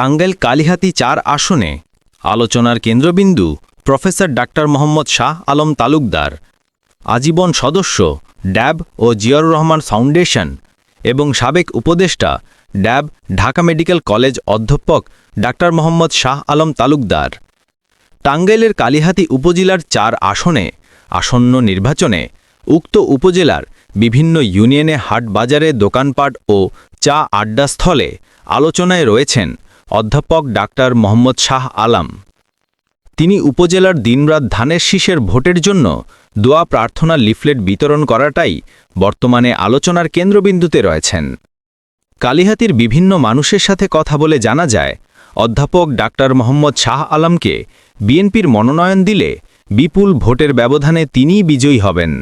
টাঙ্গাইল কালিহাতী ৪ আসনে আলোচনার কেন্দ্রবিন্দু প্রফেসর ডাক্তার মোহাম্মদ শাহ আলম তালুকদার, আজীবন সদস্য ড্যাব ও জিয়াউর রহমান ফাউন্ডেশন এবং সাবেক উপদেষ্টা ড্যাব ঢাকা মেডিকেল কলেজ অধ্যাপক ডাক্তার মোহাম্মদ শাহ আলম তালুকদার। টাঙ্গাইলের কালিহাতী উপজেলার ৪ আসনে আসন্ন নির্বাচনে উক্ত উপজেলার বিভিন্ন ইউনিয়নে হাট-বাজারে দোকানপাট ও চা আড্ডাস্থলে আলোচনায় রয়েছেন অধ্যাপক ডাক্তার মোহাম্মদ শাহ আলম। তিনি উপজেলার দিনরাত ধানের শীষের ভোটের জন্য দোয়া প্রার্থনা লিফলেট বিতরণ করাটাই বর্তমানে আলোচনার কেন্দ্রবিন্দুতে রয়েছেন। কালিহাতীর বিভিন্ন মানুষের সাথে কথা বলে জানা যায়, অধ্যাপক ডাক্তার মোহাম্মদ শাহ আলমকে বিএনপির মনোনয়ন দিলে বিপুল ভোটের ব্যবধানে তিনিই বিজয়ী হবেন।